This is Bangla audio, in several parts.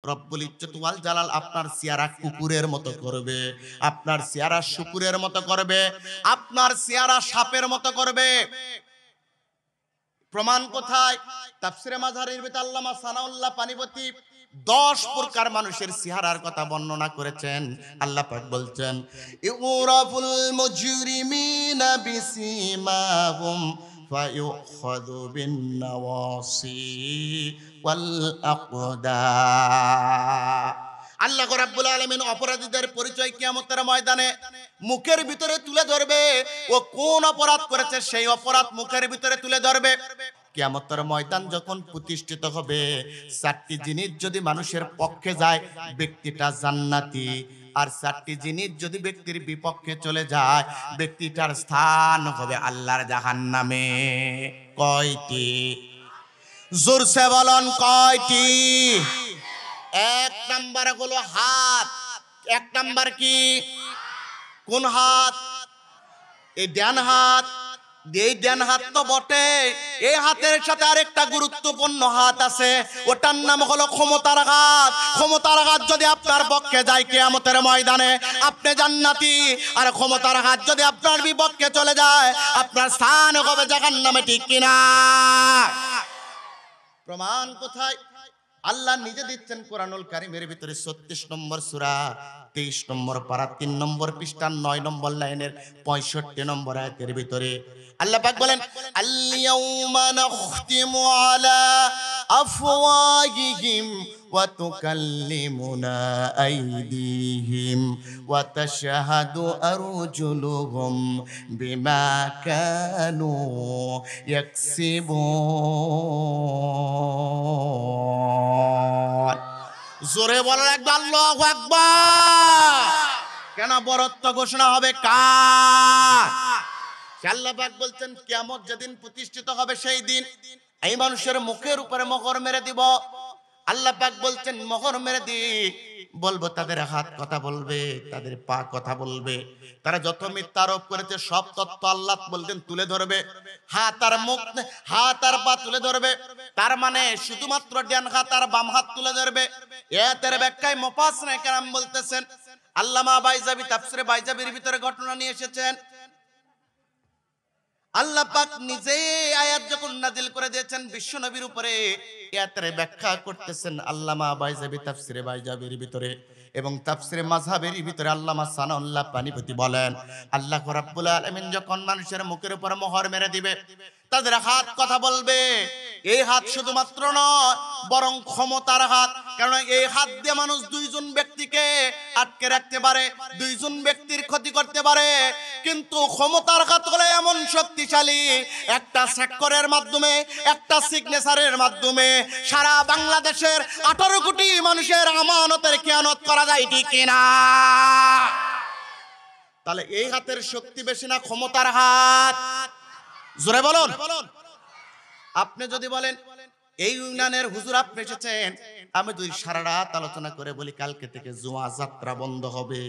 রব্বুল ইজ্জত ওয়াল জালাল আপনার চেহারা কুকুরের মতো করবে, আপনার চেহারা শুকুরের মতো করবে, আপনার চেহারা সাপের মতো করবে। প্রমাণ কোথায়? তাফসিরে মাযহারির ভিতরে আল্লামা সানাউল্লাহ পানিপতি 10 প্রকার মানুষের চেহারার কথা বর্ণনা করেছেন। আল্লাহ পাক বলছেন, ইউরাফুল মুজরিমিনা বিসিমাহুম ফায়ুখাযু বিন নাওয়াসি ওয়াল আকদাম। আল্লাহ রাব্বুল আলামিন অপরাধীদের পরিচয় কিয়ামতের ময়দানে মুখের ভিতরে তুলে ধরবে। ও কোন অপরাধ করেছে সেই অপরাধ মুখের ভিতরে তুলে ধরবে। কিয়ামতের ময়দান যখন প্রতিষ্ঠিত হবে, 4টি জিনিস যদি মানুষের পক্ষে যায় ব্যক্তিটা জান্নাতি, আর 4টি জিনিস যদি ব্যক্তির বিপক্ষে চলে যায় ব্যক্তিটার স্থান হবে আল্লাহর জাহান্নামে। কয়টি? জোরসে বলুন কয়টি? 1 নাম্বার হলো হাত। 1 নাম্বার কি? কোন হাত? এই ডান হাত। এই ডান হাত তো বটে, এই হাতের সাথে আরেকটা গুরুত্বপূর্ণ হাত আছে, ওটার নাম হলো ক্ষমতার হাত। ক্ষমতার হাত যদি আপনার পক্ষে যায় কিয়ামতের ময়দানে আপনি জান্নাতি, আর ক্ষমতার হাত যদি আপনার বিপক্ষে চলে যায় আপনার স্থান হবে জাহান্নামে। ঠিক কিনা? প্রমাণ কোথায়? আল্লাহ নিজে দিচ্ছেন কোরআনুল কারীমের ভিতরে 36 নম্বর সূরা 23 নম্বর পারা 3 নম্বর পৃষ্ঠা 9 নম্বর লাইনের 65 নম্বর আয়াতের ভিতরে আল্লাহ পাক বলেন, আল ইয়াউমা নাখতিমু আলা আফওয়াহিহিম ওয়া তুকাল্লিমুনা আইদিহিম ওয়া তাশহাদু আরজুলুহুম বিমা কানু ইয়াকসিবুন। জোরে বলা লাগবে আল্লাহু আকবার। কেন? বরত্ব ঘোষণা হবে কার? আল্লাহ পাক বলছেন কিয়ামত যেদিন প্রতিষ্ঠিত হবে সেই দিন এই মানুষের মুখের উপরে মোহর মেরে দিব। আল্লাহ পাক বলছেন মোহর মেরে দি বলবো তাদের হাত কথা বলবে, তাদের পা কথা বলবে, তারা যত মিথ্যা আরোপ করেছে সব তথ্য আল্লাহ বলতেন তুলে ধরবে। হাত আর মুখ, হাত আর পা তুলে ধরবে, তার মানে শুধুমাত্র ডান হাত আর বাম হাত তুলে ধরবে। এর ব্যাখ্যায় মুফাসসিরিনে কেরাম বলতেছেন, আল্লামা বাইজাবি তাফসিরে বাইজাবির ভিতরে ঘটনা নিয়ে এসেছেন। আল্লাহ পাক নিজে আয়াত যখন নাজিল করে দিয়েছেন বিশ্ব নবীর উপরে, আয়াতের ব্যাখ্যা করতেছেন আল্লামা বাইজাবি তাফসিরে বাইজাবির ভিতরে এবং তাফসিরে মাযহাবের ভিতরে আল্লামা সানাউল্লাহ পানিপতি বলেন, আল্লাহ রাব্বুল আলামিন যখন মানুষের মুখের উপর মোহর মেরে দিবে তাদের হাত কথা বলবে। এই হাত শুধুমাত্র নয় বরং ক্ষমতার হাত, কারণ এই হাত দিয়ে মানুষ 2 জন ব্যক্তিকে আটকে রাখতে পারে, 2 জন ব্যক্তির ক্ষতি করতে পারে। কিন্তু ক্ষমতার হাত হলো এমন শক্তিশালী, একটা স্বাক্ষরের মাধ্যমে, একটা সিগনেচারের মাধ্যমে সারা বাংলাদেশের 18 কোটি মানুষের আমানতের খেয়ানত করা যায়। ঠিক কিনা? তাহলে এই হাতের শক্তি বেশি না ক্ষমতার হাত? জোরে বলুন। আপনি যদি বলেন এই ইউনিয়নের হুজুর আপনি এসেছেন, আমি যদি সারা রাত আলোচনা করে বলি কালকে থেকে জুয়া যাত্রা বন্ধ হবে,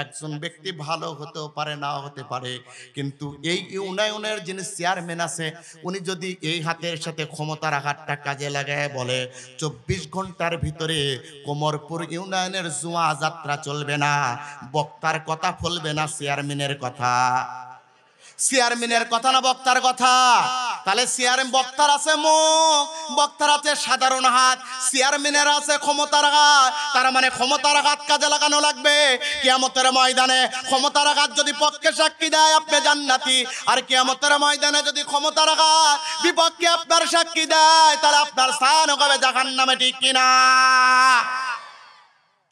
একজন ব্যক্তি ভালো হতেও পারে, নাও হতে পারে, কিন্তু এই ইউনিয়নের যিনি চেয়ারম্যান আছে উনি যদি এই হাতের সাথে ক্ষমতার হাতটা কাজে লাগায় বলে 24 ঘন্টার ভিতরে কোমরপুর ইউনিয়নের জুয়া যাত্রা চলবে না, বক্তার কথা ফলবে না, চেয়ারম্যানের কথা। চেয়ারম্যানের কথা না বক্তার কথা? তাহলে চেয়ারম্যান বক্তার আছে মুখ, বক্তার আছে সাধারণ হাত, চেয়ারম্যানের আছে ক্ষমতার হাত। তার মানে ক্ষমতার হাত কাজে লাগানো লাগবে। কিয়ামতের ময়দানে ক্ষমতার হাত যদি পক্ষে সাক্ষী দেয় আপনি জান্নাতি, আর কিয়ামতের ময়দানে যদি ক্ষমতার হাত বিপক্ষে আপনার সাক্ষী দেয় তাহলে আপনার স্থান হবে জাহান্নামে। ঠিক কিনা?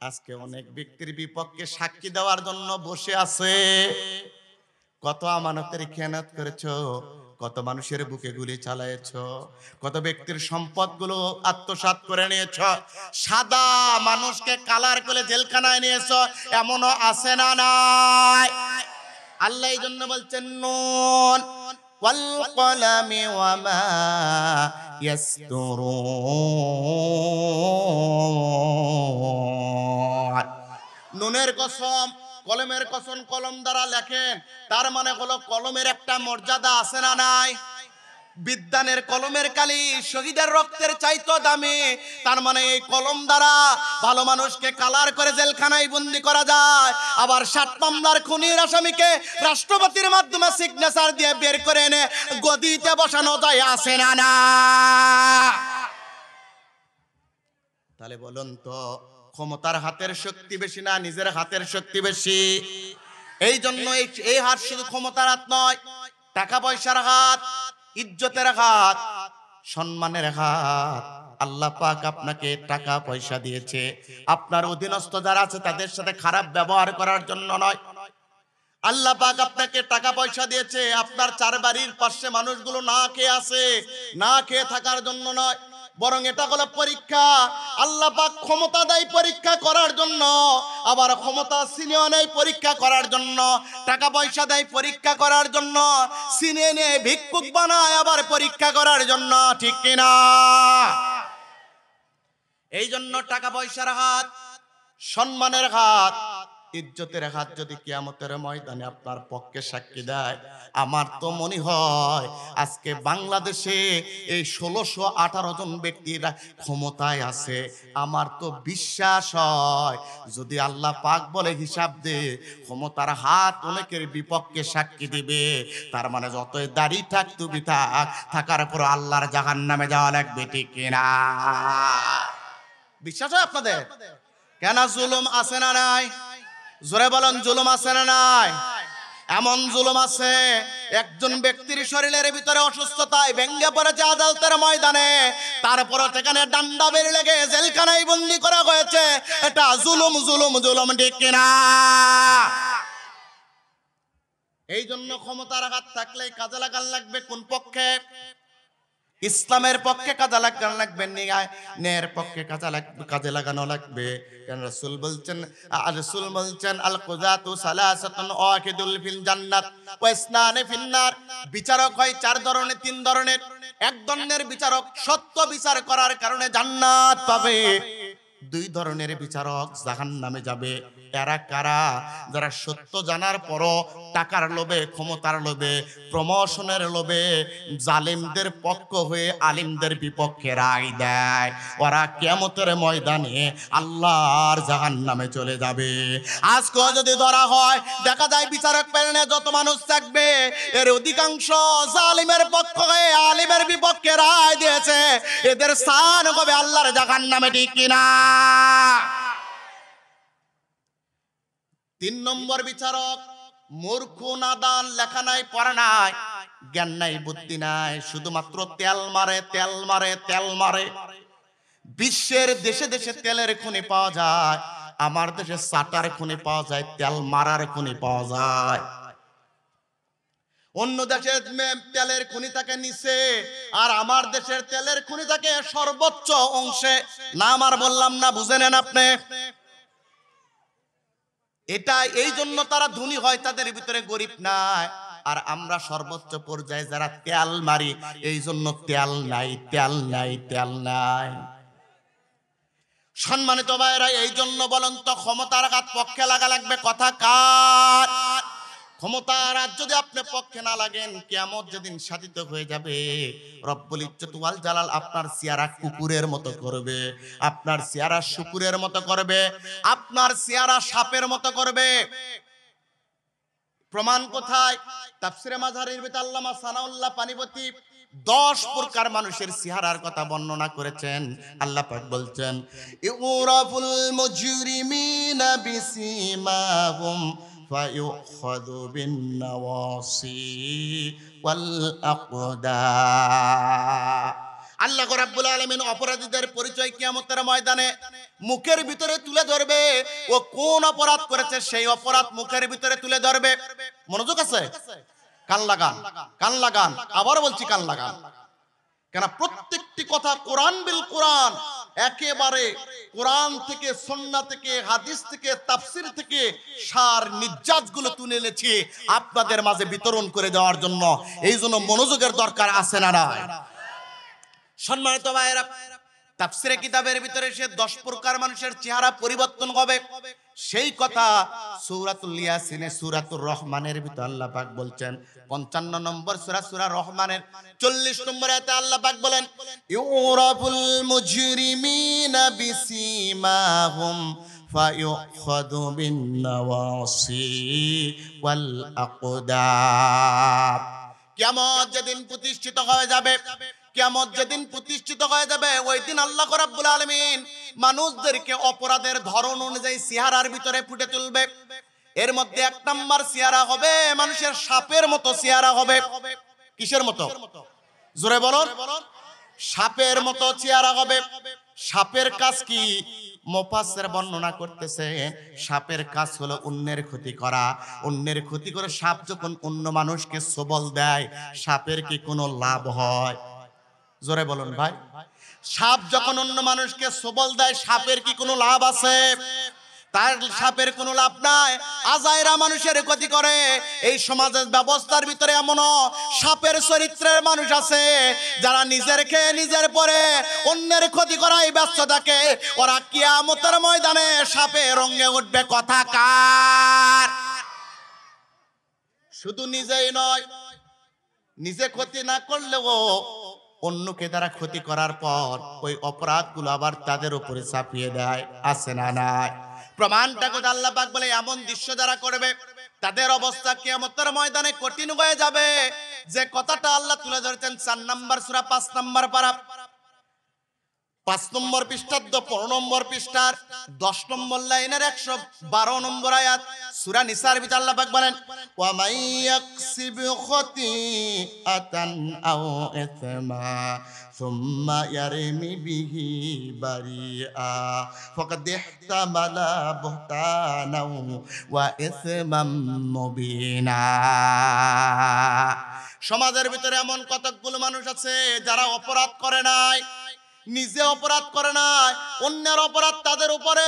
আজকে অনেক ব্যক্তির বিপক্ষে সাক্ষী দেওয়ার জন্য বসে আছে। কত আমানতের খেয়ানত করেছো, কত মানুষের বুকে গুলি চালায়েছো, কত ব্যক্তির সম্পদগুলো আত্মসাৎ করে নিয়েছো, সাদা মানুষকে কালার করে জেলখানায় নিয়েছো, এমনও আছে না নাই? আল্লাহ এই জন্য বলছেন নুন ওয়াল কলামি ওয়া মা ইয়াসতুরুন। নুনের কসম, কলমের কসম, কলম দ্বারা লেখেন, তার মানে হলো কলমের একটা মর্যাদা আছে না নাই? বিদ্যানের কলমের কালি শহীদের রক্তের চাইতো দামি। তার মানে এই কলম দ্বারা ভালো মানুষকে কালার করে জেলখানায় বন্দি করা যায়, আবার 7 মামলার খুনির আসামিকে রাষ্ট্রপতির মাধ্যমে সিগনেচার দিয়ে বের করে এনে গদিতে বসানো যায়, আছে না না? তাহলে বলুন তো, ক্ষমতার হাতের শক্তি বেশি না নিজের হাতের শক্তি বেশি? এই জন্য এই হাত শুধু ক্ষমতার হাত নয়, টাকা পয়সার হাত, ইজ্জতের হাত, সম্মানের হাত। আল্লাহ পাক আপনাকে টাকা পয়সা দিয়েছে আপনার অধীনস্থ যারা আছে তাদের সাথে খারাপ ব্যবহার করার জন্য নয়। আল্লাহ পাক আপনাকে টাকা পয়সা দিয়েছে আপনার চারবাড়ির পাশে মানুষগুলো না খেয়ে আছে, না খেয়ে থাকার জন্য নয়, বরং এটা হলো পরীক্ষা। আল্লাহ পাক ক্ষমতা দেয় পরীক্ষা করার জন্য, আবার ক্ষমতা ছিনিয়ে নেয় পরীক্ষা করার জন্য, টাকা পয়সা দেয় পরীক্ষা করার জন্য, ছিনিয়ে নিয়ে ভিক্ষুক বানায় আবার পরীক্ষা করার জন্য, ঠিক কিনা? এই জন্য টাকা পয়সার হাত, সম্মানের হাত, ইজ্জতের হাত যদি কিয়ামতের ময়দানে আপনার পক্ষে সাক্ষী দেয়, আমার তো মনে হয় আজকে বাংলাদেশে এই 1618 জন ব্যক্তিরা ক্ষমতায় আছে। আমার তো বিশ্বাস হয় যদি আল্লাহ পাক বলে হিসাব দে, ক্ষমতার হাত অনেকের বিপক্ষে সাক্ষী দিবে। তার মানে যতই দাড়ি থাক টুপি থাক, থাকার পর আল্লাহর জাহান্নামে যাওয়া লাগবে, ঠিক কিনা? বিশ্বাস হয় আপনাদের? কেন জুলুম আছে না নাই? জোরে বলেন, জুলুম আছে না নাই? এমন জুলুম আছে, একজন ব্যক্তির শরীরের ভিতরে অসুস্থতায় ভেঙে পড়েছে আদালতের ময়দানে, তারপরে সেখানে ডান্ডা বের লেগে জেলখানায় বন্দি করা হয়েছে। এটা জুলুম, জুলুম, জুলুম, ঠিক কিনা? এই জন্য ক্ষমতার হাত থাকলে কাজে লাগান লাগবে কোন পক্ষে? ইসলামের পক্ষে কাজে লাগানো লাগবে, ন্যায়ের পক্ষে কাজে লাগানো লাগবে। কারণ রাসূল বলছেন আল কুযাতু সালাসাতুন ওয়াহিদুল ফিল জান্নাত ওয়া ইসনানি ফিন নার। বিচারক হয় 4 ধরনের, 3 ধরনের। এক ধরনের বিচারক সত্য বিচার করার কারণে জান্নাত পাবে, 2 ধরনের বিচারক জাহান্নামে যাবে। এরা কারা? যারা সত্য জানার পরও টাকার লোভে, ক্ষমতার লোভে, প্রমোশনের লোভে জালিমদের পক্ষ হয়ে আলিমদের বিপক্ষে রায় দেয়, ওরা কিয়ামতের ময়দানে আল্লাহর জাহান্নামে চলে যাবে। আজকেও যদি ধরা হয়, দেখা যায় বিচারক প্যানেলে যত মানুষ থাকবে এর অধিকাংশ জালিমের পক্ষ হয়ে আলিমের বিপক্ষে রায় দিয়েছে, এদের স্থান হবে আল্লাহর জাহান্নামে, ঠিক কিনা? 3 নম্বর বিচারক মূর্খ, নাদান, লেখা নাই, পড়া নাই, জ্ঞান নাই, বুদ্ধি নাই, শুধুমাত্র তেল মারে, তেল মারে, তেল মারে। বিশ্বের দেশে দেশে তেলের খনি পাওয়া যায়, আমার দেশে চাটার খনি পাওয়া যায়, তেল মারার খনি পাওয়া যায়। অন্য দেশের তেলের খনি থাকে নিচে, আর আমার দেশের তেলের খনি থাকে সর্বোচ্চ অংশে। নাম আর বললাম না, বুঝে নেন আপনি। এটা এই জন্য তারা ধনী হয়, তাদের ভিতরে গরিব নাই। আর আমরা সর্বোচ্চ পর্যায়ে যারা তেল মারি, এই জন্য তেল নাই, তেল নাই, তেল নাই। সম্মানিত ভাইরা, এই জন্য বলেন তো ক্ষমতার হাত পক্ষে লাগা লাগবে কথা কার? ক্ষমতার হাত যদি আপনি পক্ষে না লাগেন, কিয়ামত যেদিন সাধিত হয়ে যাবে, রব্বুল ইজ্জত ওয়াল জালাল আপনার চেহারা কুকুরের মতো করবে, আপনার চেহারা শুকুরের মতো করবে, আপনার চেহারা সাপের মতো করবে। প্রমাণ কোথায়? তাফসিরে মাযহারির ভিতর আল্লামা সানাউল্লাহ পানিপতি 10 প্রকার মানুষের চেহারার কথা বর্ণনা করেছেন। আল্লাহ পাক বলছেন, ইউরাফুল মুজরিমিনা বিসিমাহুম ফায়ুখাযু বিন-নাওয়াসি ওয়াল আকদাম। আল্লাহ রাব্বুল আলামিন অপরাধীদের পরিচয় কিয়ামতের ময়দানে মুখের ভিতরে তুলে ধরবে। ও কোন অপরাধ করেছে সেই অপরাধ মুখের ভিতরে তুলে ধরবে। মনোযোগ আছে? কান লাগান, কান লাগান, আবার বলছি কান লাগান। কেন প্রত্যেকটি কথা কোরআন বিল কোরআন, একেবারে কোরআন থেকে, সুন্নাহ থেকে, হাদিস থেকে, তাফসীর থেকে সার নির্যাসগুলো তুলে এনেছি আপনাদের মাঝে বিতরণ করে দেওয়ার জন্য। এই জন্য মনোযোগের দরকার আছে না নাই? সম্মানিত ভাইরা, তাফসীরে কিতাবের ভিতরে সে 10 প্রকার মানুষের চেহারা পরিবর্তন হবে। সেই কথা সূরাতুল ইয়াসিনে সূরাতুর রহমানের ভিতর আল্লাহ পাক বলছেন 55 নম্বর সূরা সূরা রহমানের 40 নম্বর আয়াতে আল্লাহ পাক বলেন ইউরাফুল মুজরিমিনা বিসিমাহুম ফায়ুখাযু বিন নাওয়াসি ওয়াল আকদাব। কিয়ামত যেদিন প্রতিষ্ঠিত হয়ে যাবে, কিয়ামত যেদিন প্রতিষ্ঠিত হয়ে যাবে, ওই দিন আল্লাহ রাব্বুল আলামিন মানুষদেরকে অপরাধের ধরন অনুযায়ী চেহারার ভিতরে ফুটে তুলবে। এর মধ্যে এক নাম্বার চেহারা হবে মানুষের সাপের মতো চেহারা হবে। কিসের মতো? জোরে বলুন। সাপের মতো চেহারা হবে। সাপের কাজ কি? মুফাসসির বর্ণনা করতেছে সাপের কাজ হলো অন্যের ক্ষতি করা। অন্যের ক্ষতি করে সাপ যখন অন্য মানুষকে সবল দেয়, সাপের কি কোনো লাভ হয়? জোরে বলুন ভাই। সাপ যখন অন্য মানুষকে সবল দেয়, সাপের কি কোনো লাভ আছে? তার সাপের কোনো লাভ নাই। আজাইরা মানুষের ক্ষতি করে। এই সমাজের ব্যবস্থার ভিতরে এমনও সাপের চরিত্রের মানুষ আছে যারা নিজের খেয়ে নিজের পরে অন্যের ক্ষতি করাই ব্যস্ত থাকে। ওরা কিয়ামতের ময়দানে সাপে রঙে উঠবে। কথা কার? শুধু নিজেই নয়, নিজে ক্ষতি না করলেও অন্যকে দ্বারা ক্ষতি করার পর ওই অপরাধগুলো আবার তাদের উপরে চাপিয়ে দেয়। আছে না নাই? প্রমাণটা কোথায়? আল্লাহ পাক বলে এমন দৃশ্য যারা করবে তাদের অবস্থা কিয়ামতের ময়দানে কঠিন হয়ে যাবে। যে কথাটা আল্লাহ তুলে ধরেছেন 4 নম্বর সূরা 5 নম্বর পারা 5 নম্বর পৃষ্ঠার 15 নম্বর পৃষ্ঠার 10 নম্বর লাইনের 112 নম্বর আয়াত সূরা নিসার ভিতর আল্লাহ পাক বলেন ওয়া মাইয়াকসিব খতিআতান আও ইসমা সুম্মা ইয়ারমি বিহি বারিআ ফাকাদ ইহতামালা বুহতানাও ওয়া ইসমাম মুবিনা। সমাজের ভিতরে এমন কতগুলো মানুষ আছে যারা অপরাধ করে নাই, নিজে অপরাধ করে নাই, অন্যের অপরাধ তাদের উপরে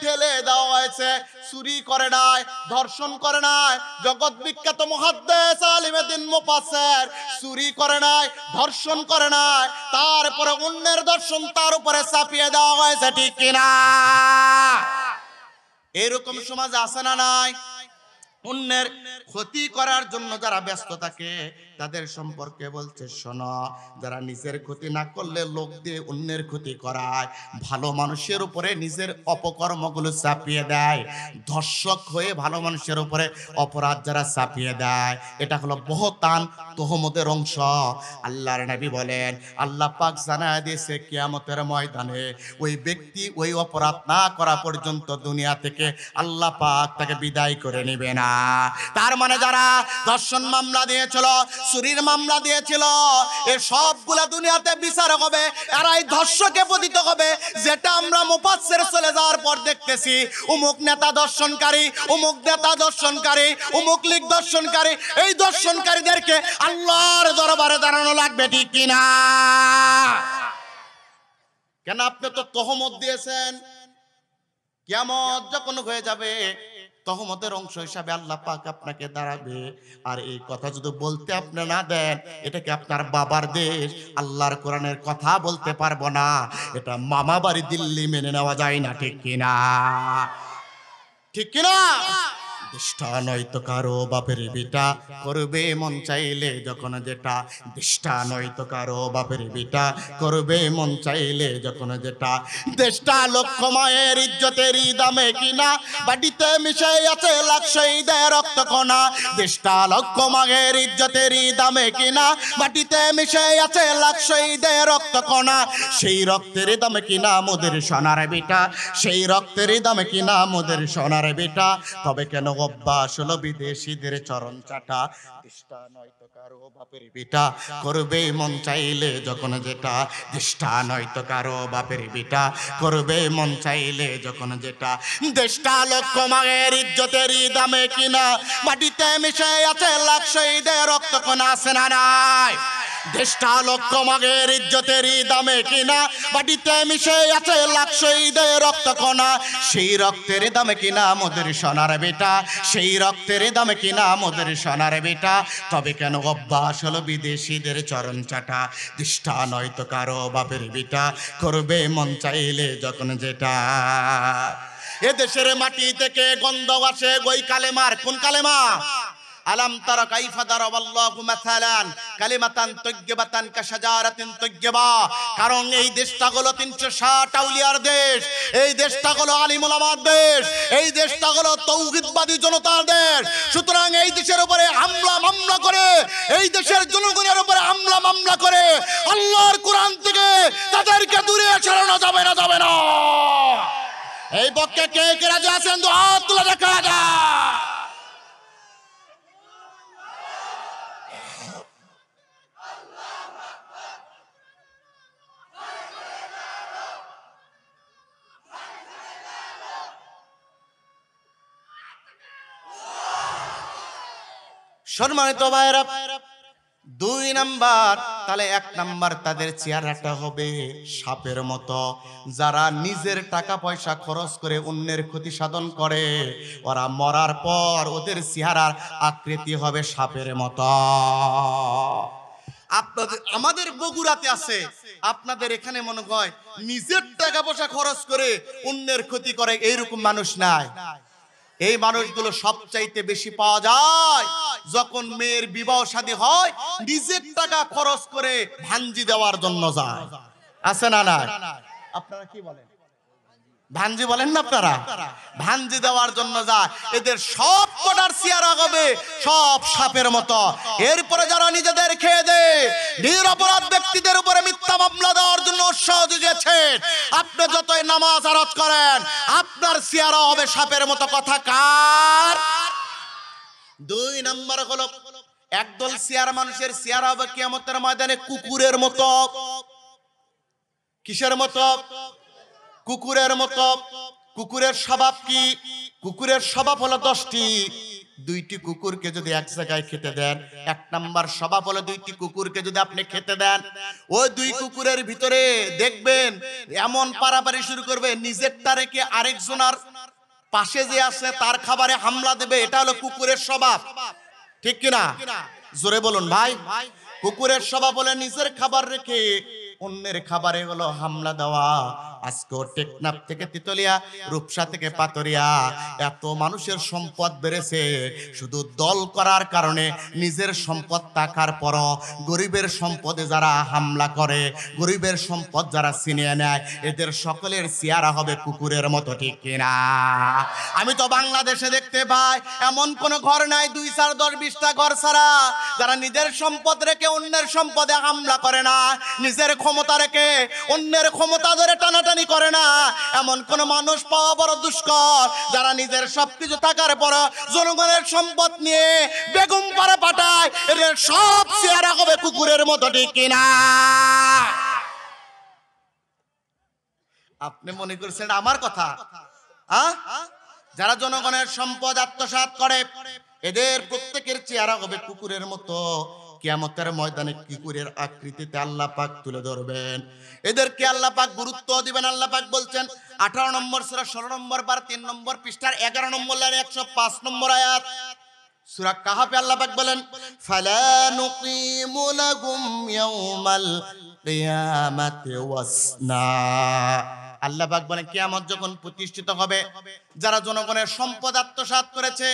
ঢেলে দেওয়া হয়েছে। চুরি করে নাই, ধর্ষণ করে নাই, জগৎ বিখ্যাত মুহাদ্দিস আলিমে দ্বীন মুফাসসির চুরি করে নাই, ধর্ষণ করে নাই, তারপরে অন্যের দর্শন তার উপরে চাপিয়ে দেওয়া হয়েছে। ঠিক কিনা? এরকম সমাজ আছে না নাই? অন্যের ক্ষতি করার জন্য যারা ব্যস্ত থাকে তাদের সম্পর্কে বলছে শোনো, যারা নিজের ক্ষতি না করলে লোক দিয়ে অন্যের ক্ষতি করায়, ভালো মানুষের উপরে নিজের অপকর্মগুলো চাপিয়ে দেয়, ধর্ষক হয়ে ভালো মানুষের উপরে অপরাধ যারা চাপিয়ে দেয়, এটা হলো বহতান, তোহমতের অংশ। আল্লাহর নবী বলেন আল্লাহ পাক জানায় দিয়েছে কিয়ামতের ময়দানে ওই ব্যক্তি ওই অপরাধ না করা পর্যন্ত দুনিয়া থেকে আল্লাহ পাক তাকে বিদায় করে নেবে না। তার মানে যারা ধর্ষণ মামলা দিয়েছিল, চুরির মামলা দিয়েছিল, এই সবগুলা দুনিয়াতে বিচার হবে, এরাই ধর্ষকে পতিত হবে। যেটা আমরা মুফাসসির চলে যাওয়ার পর দেখতেছি অমুক নেতা ধর্ষণকারী, অমুক নেতা ধর্ষণকারী, অমুক লীগ ধর্ষণকারী, এই ধর্ষণকারীদেরকে আল্লাহর দরবারে দাঁড়ানো লাগবে। ঠিক কিনা? কেন? আপনি তো তহমত দিয়েছেন। কিয়ামত যখন হয়ে যাবে তহমতের অংশ হিসাবে আল্লাহ পাক আপনাকে দাঁড়াবে। আর এই কথা যদি বলতে আপনি না দেন, এটাকে আপনার বাবার দেশ, আল্লাহর কোরআনের কথা বলতে পারবো না, এটা মামা বাড়ি দিল্লি মেনে নেওয়া যায় না। ঠিক কিনা? ঠিক কিনা? দিষ্ঠা নয়তো কারো বাপের বিটা করবে মন চাইলে যখন যেটা। দিষ্ঠা নয়তো কারো বাপের বিটা করবে মন চাইলে যখন যেটা। দেশটা লক্ষ মায়ের ইজ্জতেরই দামে কিনা, বাটিতে মিশে আছে লাখ শহীদের রক্ত কণা। দেশটা লক্ষ মায়ের ইজ্জতেরই দামে কিনা, বাটিতে মিশে আছে লাখ শহীদের রক্ত কণা। সেই রক্তের দামে কিনা মোদের সোনার বিটা, সেই রক্তের দামে কিনা মোদের সোনার বিটা। তবে কেন অভ্যাস হলো বিদেশিদের চরণ চাটা। দিষ্ঠা নয়তো কারো বাপের বিটা করবে মন চাইলে যখন যেটা। দিষ্ঠা নয়তো কারো বাপের বিটা করবে মন চাইলে যখন যেটা। দেশটা লক্ষ মায়ের ইজ্জতেরই দামে কিনা, মাটিতে মিশে আছে লাখ শহীদের রক্ত কণা। আছে না নাই? দেশটা লক্ষ মায়ের ইজ্জতেরই দামে কিনা, মাটিতে মিশে আছে লাখ শহীদের রক্ত কণা। সেই রক্তের দামে কিনা মোদের সোনার বেটা, সেই রক্তের দামে কিনা মোদের সোনার বেটা। তবে কেন অভ্যাস হলো বিদেশিদের চরণ চাটা। দিষ্ঠা নয়তো কারো বাপের বিটা করবে মন চাইলে যখন যেটা। এদেশের মাটি থেকে গন্ধ আসে ওই কালেমার। কোন কালেমা? আলাম তারা কাইফা দারাবাল্লাহু মাসালান কালিমাতান তাইয়্যিবাতান কাশাজারাতিন তাইয়্যিবা। কারণ এই দেশটা হলো 360 আউলিয়ার দেশ, এই দেশটা হলো আলিম ওলামার দেশ, এই দেশটা হলো তাওহীদবাদী জনতার দেশ। সুতরাং এই দেশের উপরে হামলা মামলা করে, এই দেশের জনগণের উপরে হামলা মামলা করে আল্লাহর কোরআন থেকে তাদেরকে দূরে সরানো যাবে না, যাবে না। এই পক্ষে কে কে রাজি আছেন? তো হাত তুলে দেখা যায়। সম্মানিত ভাইরা, 2 নাম্বার, তাহলে 1 নাম্বার তাদের চেহারাটা হবে সাপের মতো। যারা নিজের টাকা পয়সা খরচ করে অন্যের ক্ষতি সাধন করে, ওরা মরার পর ওদের চেহারার আকৃতি হবে সাপের মতো। আপনাদের আমাদের বগুড়াতে আছে, আপনাদের এখানে মনে হয় নিজের টাকা পয়সা খরচ করে অন্যের ক্ষতি করে এইরকম মানুষ নাই। এই মানুষগুলো সবচাইতে বেশি পাওয়া যায় যখন মেয়ের বিবাহ শাদী হয়, নিজের টাকা খরচ করে ভাঞ্জি দেওয়ার জন্য যায়। আছে না? না, আপনারা কি বলেন? ভাঞ্জি বলেন না আপনারা? ভাঞ্জি দেওয়ার জন্য যায়। এদের সব কটার চেহারা হবে সব সাপের মতো। এরপরে যারা নিজেদের খেয়ে দেয়, নিরপরাধ ব্যক্তিদের উপরে মিথ্যা মামলা দেওয়ার জন্য উৎসাহ দিয়েছেন, আপনি যতই নামাজ আরত করেন আপনার চেহারা হবে সাপের মতো। কথা কার? 2 নাম্বার হলো একদল চেহারা মানুষের চেহারা হবে কিয়ামতের ময়দানে কুকুরের মতো। কিসের মতো? কুকুরের মতো। কুকুরের স্বভাব কি? কুকুরের স্বভাব হলো 10টি। 2টি কুকুরকে যদি এক জায়গায় খেতে দেন, 1 নাম্বার স্বভাব হলো 2টি কুকুরকে যদি আপনি খেতে দেন, ওই 2 কুকুরের ভিতরে দেখবেন এমন পারাপারি শুরু করবে, নিজেরটা রেখে আরেকজনের পাশে যে আছে তার খাবারে হামলা দেবে। এটা হলো কুকুরের স্বভাব, ঠিক কিনা? জোরে বলুন ভাই। কুকুরের স্বভাব হলো নিজের খাবার রেখে অন্যের খাবারে হলো হামলা দেওয়া। আজকে টেকনাফ থেকে তিতলিয়া, রূপসা থেকে পাতরিয়া এত মানুষের সম্পদ বেড়েছে, শুধু দল করার কারণে নিজের সম্পদ থাকার পরও গরিবের সম্পদে যারা হামলা করে, গরিবের সম্পদ যারা ছিনিয়ে নেয়, এদের সকলের চেহারা হবে কুকুরের মতো, ঠিক কিনা? আমি তো বাংলাদেশে দেখতে পাই এমন কোন ঘর নাই 2, 4, 10, 20টা ঘর ছাড়া যারা নিজের সম্পদ রেখে অন্যের সম্পদে হামলা করে না, নিজের ক্ষমতা রেখে অন্যের ক্ষমতা ধরে টানাটানি করে না। এমন কোন মানুষ পাওয়া বড় দুষ্কর যারা নিজের সবকিছু থাকার পর জনগণের সম্পদ নিয়ে বেগম পাড়া পাঠায়। এদের সব চেহারা হবে কুকুরের মতো, ঠিক কিনা? আপনি মনে করছেন আমার কথা? যারা জনগণের সম্পদ আত্মসাৎ করে এদের প্রত্যেকের চেহারা হবে কুকুরের মতো। কিয়ামতের ময়দানে কুকুরের আকৃতিতে আল্লাহ পাক তুলে ধরবেন। এদেরকে আল্লাহ পাক গুরুত্ব দিবেন। আল্লাহ পাক বলছেন 18 নম্বর সূরা 16 নম্বর বার 3 নম্বর পৃষ্ঠার 11 নম্বর লাইনে 105 নম্বর আয়াত সূরা কাহাফে আল্লাহ পাক বলেন, ফালা নুকিমু লাহুম ইয়াউমাল কিয়ামাতি ওয়াসনা। আল্লাহ পাক বলেন কিয়ামত যখন প্রতিষ্ঠিত হবে, যারা জনগণের সম্পদ আত্মসাৎ করেছে,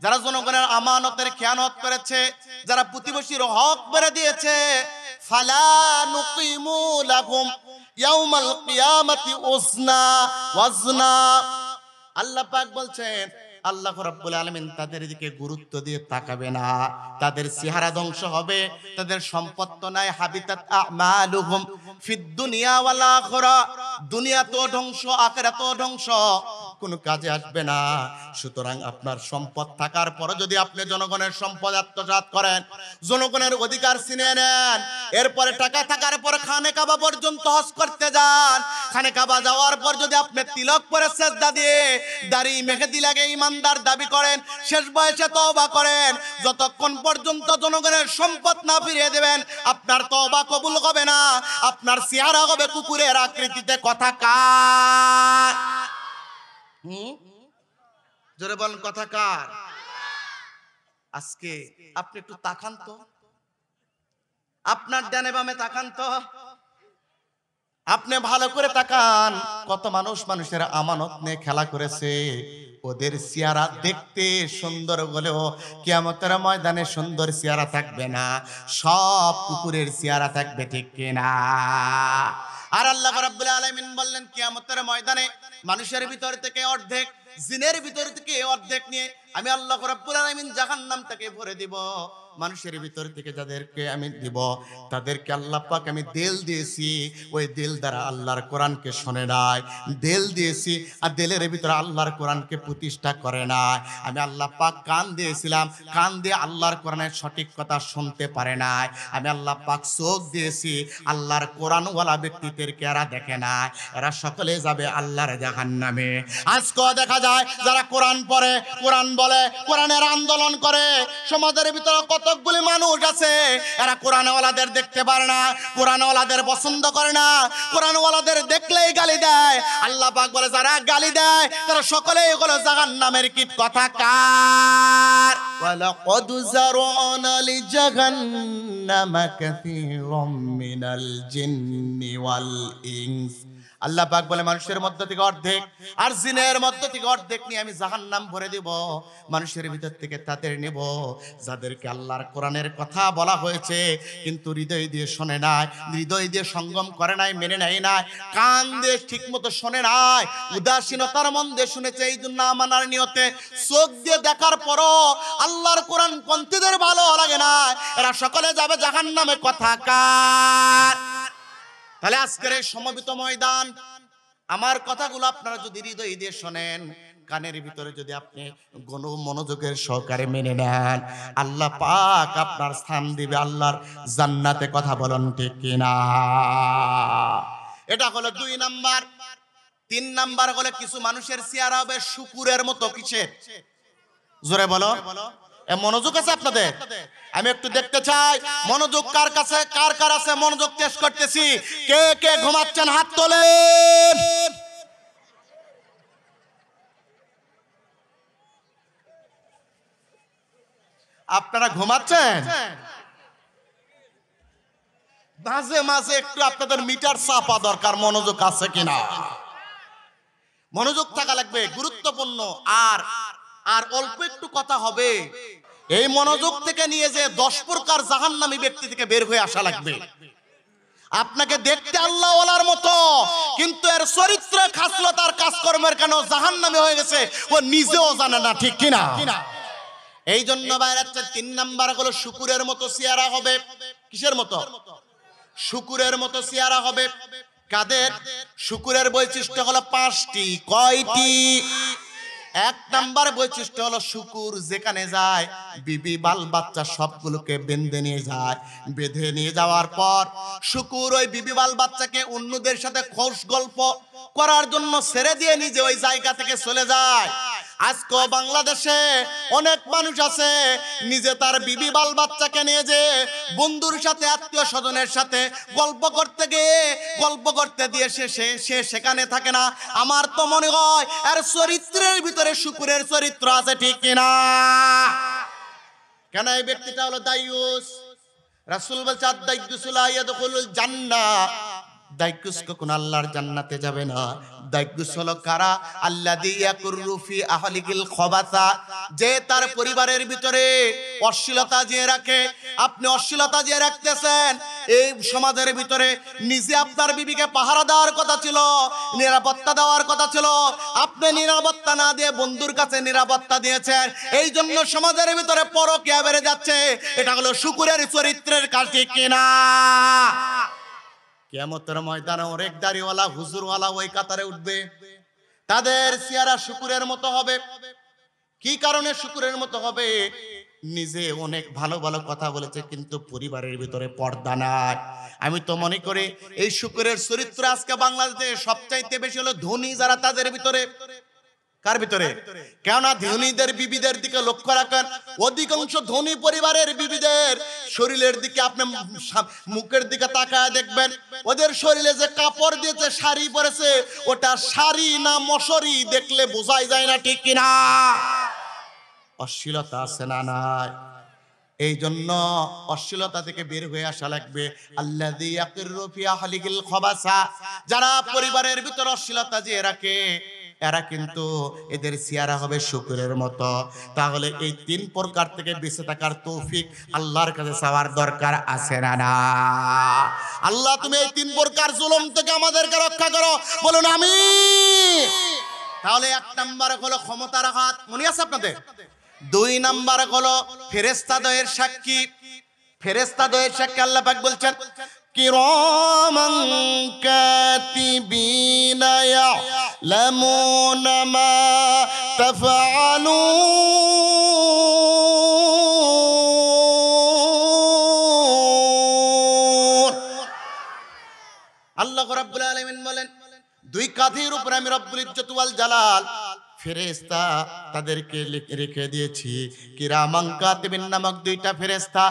যারা জনগণের আমানতের খেয়ানত করেছে, যারা প্রতিবেশীর হক মেরে দিয়েছে, ফালা নুকিমু লাহুম ইয়াউমাল কিয়ামাতি ওয়াজনা। আল্লাহ পাক বলছেন আল্লাহ রাব্বুল আলামিন তাদের দিকে গুরুত্ব দিয়ে তাকাবে না, তাদের চেহারা ধ্বংস হবে, তাদের সম্পদ তো নাই। হাবিতাত আমালুহুম ফিদ দুনিয়া ওয়াল আখিরা, দুনিয়া তো ধ্বংস, আখিরাত তো ধ্বংস, কোনো কাজে আসবে না। সুতরাং আপনার সম্পদ থাকার পর যদি আপনি জনগণের সম্পদ আত্মসাৎ করেন, জনগণের অধিকার ছিনিয়ে নেন, এরপরে টাকা থাকার পর খানে কাবা পর্যন্ত হজ করতে যান, খানে কাবা যাওয়ার পর যদি আপনি তিলক পরে সেজদা দিয়ে দাড়ি মেহেদি লাগে ইমানদার দাবি করেন, শেষ বয়সে তওবা করেন, যতক্ষণ পর্যন্ত জনগণের সম্পদ না ফিরিয়ে দেবেন আপনার তওবা কবুল হবে না। আপনার চেহারা হবে কুকুরের আকৃতিতে। কথা কার? জোরে বলেন, কথা কার? আজকে আপনি একটু তাকান তো, আপনার ডানে বামে তাকান তো, আপনি ভালো করে তাকান, কত মানুষের আমানত নিয়ে খেলা করেছে। ওদের চেহারা দেখতে সুন্দর হলেও কিয়ামতের ময়দানে সুন্দর চেহারা থাকবে না, সব কুকুরের চেহারা থাকবে, ঠিক কিনা? আর আল্লাহ রাব্বুল আলামিন বললেন কিয়ামতের ময়দানে মানুষের ভিতর থেকে অর্ধেক, জিনের ভিতর থেকে অর্ধেক নিয়ে আমি আল্লাহ রাব্বুল আলামিন জাহান্নামটাকে ভরে দিব। মানুষের ভিতর থেকে যাদেরকে আমি দিব তাদেরকে আল্লাহ পাক আমি দিল দিয়েছি, ওই দিল দ্বারা আল্লাহর কোরআনকে শোনে নাই। দিল দিয়েছি আর দিলের ভিতরে আল্লাহর কোরআনকে প্রতিষ্ঠা করে নাই। আমি আল্লাহ পাক কান দিয়েছিলাম, কান দিয়ে আল্লাহর কোরআনের সঠিক কথা শুনতে পারে নাই। আমি আল্লাহ পাক চোখ দিয়েছি, আল্লাহর কোরআনওয়ালা ব্যক্তিদেরকে এরা দেখে নাই। এরা সকলে যাবে আল্লাহর জাহান্নামে। আজকেও দেখা যায় যারা কোরআন পড়ে, কোরআন বলে, কোরআনের আন্দোলন করে, সমাজের ভিতরে কতগুলি মানুষ আছে এরা কোরআনওয়ালাদের দেখতে পারে না, কোরআনওয়ালাদের পছন্দ করে না, কোরআনওয়ালাদের দেখলেই গালি দেয়। আল্লাহ পাক বলে যারা গালি দেয় তারা সকলেই হলো জাহান্নামের কীট কথাকার। ওয়ালাকাদ যারানা লিজাহান্নামা কাসীরাম মিনাল জিন্নি ওয়াল ইনস। আল্লাহ পাক বলে মানুষের মধ্য থেকে অর্ধেক আর জিনের মধ্য থেকে অর্ধেক নিয়ে আমি জাহান্নাম ভরে দিব। মানুষের ভিতর থেকে তাদের নেব যাদেরকে আল্লাহর কোরআনের কথা বলা হয়েছে কিন্তু হৃদয় দিয়ে শোনে নাই, হৃদয় দিয়ে সঙ্গম করে নাই, মেনে নেয় নাই, কান দিয়ে ঠিক মতো শোনে নাই, উদাসীনতার মন দিয়ে শুনেছে, এই জন্য মানার নিয়তে চোখ দিয়ে দেখার পরও আল্লাহর কোরআন পন্থীদের ভালো লাগে না, এরা সকলে যাবে জাহান্নামে কথাকার। তাহলে আজকের এই সমবেত ময়দান, আমার কথাগুলো আপনারা যদি হৃদয় দিয়ে শোনেন, কানের ভিতরে যদি আপনি মনোযোগের সহকারে মেনে নেন, আল্লাহ পাক আপনার স্থান দিবে আল্লাহর জান্নাতে। কথা বলেন ঠিক কিনা? এটা হলো 2 নাম্বার। 3 নাম্বার হলো কিছু মানুষের চেহারা হবে শুকুরের মতো। কিসের? জোরে বলো। মনোযোগ আছে আপনাদের? আমি একটু দেখতে চাই মনোযোগ কার কাছে, কার কার আছে মনোযোগ টেস্ট করতেছি। কে কে ঘুমাচ্ছেন হাত তোলেন। আপনারা ঘুমাচ্ছেন? মাঝে মাঝে একটু আপনাদের মিটার চাপা দরকার, মনোযোগ আছে কিনা। মনোযোগ থাকা লাগবে, গুরুত্বপূর্ণ। আর আর অল্প একটু কথা হবে, এই মনোযোগ থেকে নিয়ে যে 10 প্রকার জাহান্নামী ব্যক্তি থেকে বের হয়ে আসা লাগবে। আপনাকে দেখতে আল্লাহ ওয়ালার মতো, কিন্তু এর চরিত্র খাসলত আর কাজকর্মের কেন জাহান্নামী হয়ে গেছে ও নিজেও জানে না, ঠিক কিনা? এই জন্য বাইরে 3 নাম্বার হলো শুকুরের মতো চেহারা হবে। কিসের মতো? শুকুরের মতো চেহারা হবে। কাদের? শুকুরের বৈশিষ্ট্য হলো 5টি। কয়টি? 1 নাম্বার বৈশিষ্ট্য হলো শুকুর যেখানে যায় বিবি বাল বাচ্চা সবগুলোকে বেঁধে নিয়ে যায়। বেঁধে নিয়ে যাওয়ার পর শুকুর ওই বিবি বাল বাচ্চাকে অন্যদের সাথে খোশ গল্প করার জন্য ছেড়ে দিয়ে নিজে ওই জায়গা থেকে চলে যায়। আজকেও বাংলাদেশে অনেক মানুষ আছে নিজে তার বিবি বাল বাচ্চাকে নিয়ে যে বন্ধুর সাথে, আত্মীয় স্বজনের সাথে গল্প করতে গিয়ে গল্প করতে দিয়ে সে সেখানে থাকে না। আমার তো মনে হয় এর চরিত্রের ভিতরে শুকুরের চরিত্র আছে, ঠিক কিনা? কেন? এই ব্যক্তিটা হলো দায়ুস। রাসূল বলছে আদ-দায়ুসু লা ইয়াদখুলুল জান্নাহ, দায়ুস কখনো আল্লাহর জান্নাতে যাবে না। দায়ুস হলো কারা? আল্লাযী ইয়াকুরু ফি আহলিহিল খাবাসা, যে তার পরিবারের ভিতরে অশ্লীলতা জিয়ে রাখে। আপনি অশ্লীলতা জিয়ে রাখতেছেন এই সমাজের ভিতরে। নিজে আপনার বিবিকে পাহারা দেওয়ার কথা ছিল, নিরাপত্তা দেওয়ার কথা ছিল, আপনি নিরাপত্তা না দিয়ে বন্ধুর কাছে নিরাপত্তা দিয়েছেন। এই জন্য সমাজের ভিতরে পরকীয়া বেড়ে যাচ্ছে। এটা হলো শুকুরের চরিত্রের কাজ, ঠিক কিনা? কিয়ামতের ময়দানে অনেক দাড়িওয়ালা হুজুরওয়ালা ওই কাতারে উঠবে, তাদের চেহারা শুকুরের মতো হবে। কি কারণে শুকুরের মতো হবে? নিজে অনেক ভালো ভালো কথা বলেছে কিন্তু পরিবারের ভিতরে পর্দা নাই। আমি তো মনে করি এই শুকুরের চরিত্র আজকে বাংলাদেশে সবচাইতে বেশি হলো ধনী যারা, তাদের ভিতরে। কার ভিতরে? কেননা ধনীদের বিবিদের দিকে লক্ষ্য রাখেন, অধিকাংশ ধনী পরিবারের বিবিদের শরীরের দিকে, আপনি মুখের দিকে তাকায় দেখবেন, ওদের শরীরে যে কাপড় দিয়েছে, শাড়ি পরেছে, ওটা শাড়ি না মশারি দেখলে বোঝাই যায় না, ঠিক কিনা? অশ্লীলতা আছে না নাই? এই জন্য অশ্লীলতা থেকে বের হয়ে আসা লাগবে। আল্লাযী ইয়াকিরু ফি আহলিহিল খাবাসা, যারা পরিবারের ভিতর অশ্লীলতা যে রাখে এরা কিন্তু এদের চেহারা হবে শুকরের মতো। তাহলে এই 3 প্রকার থেকে বেঁচে থাকার তৌফিক আল্লাহর কাছে চাওয়ার দরকার আছে না না? আল্লাহ তুমি এই 3 প্রকার জুলুম থেকে আমাদেরকে রক্ষা করো, বলুন আমিন। তাহলে 1 নাম্বার হলো ক্ষমতার হাত, মনে আছে আপনাদের? 2 নাম্বার হলো ফেরেশতাদের সাক্ষী। ফেরেশতাদের সাক্ষী আল্লাহ পাক বলছেন কিরামান কাতিবিনা ইয়ালামুনা মা তাফআলুন। আল্লাহ রাব্বুল আলামিন বলেন 2 কাঁধের উপর আমি রব্বুল ইজ্জত ওয়াল জালাল ফেরেশতা তাদেরকে রেখে দিয়েছি। কিরামান কাতিবিন নামক 2টা ফেরেশতা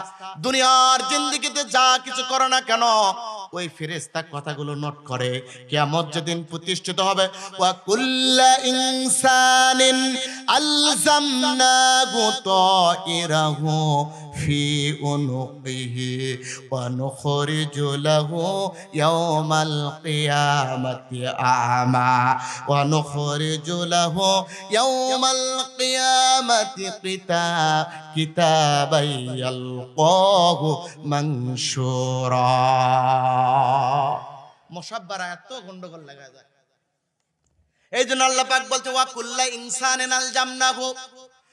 দুনিয়ার জিন্দেগিতে যা কিছু করো না কেন ওই ফেরেশতা কথাগুলো নোট করে। কিয়ামত যেদিন প্রতিষ্ঠিত হবে, ওয়া কুল্লা ইনসানিন আলজামনাহু তাইরাহু ফি উনুকিহি ওয়া নুখরিজু লাহু ইয়াওমাল কিয়ামাতি আমা ওয়া নুখরিজু লাহু ইয়াওমাল কিয়ামাতি কিতাবাই ইয়ালকাহু মানশুরা। মুসাব্বার আয়াত তো গন্ডগোল লাগা যায়। এই জন্য আল্লাহ পাক বলছে ওয়া কুল্লা ইনসানিন আলজামনাহু,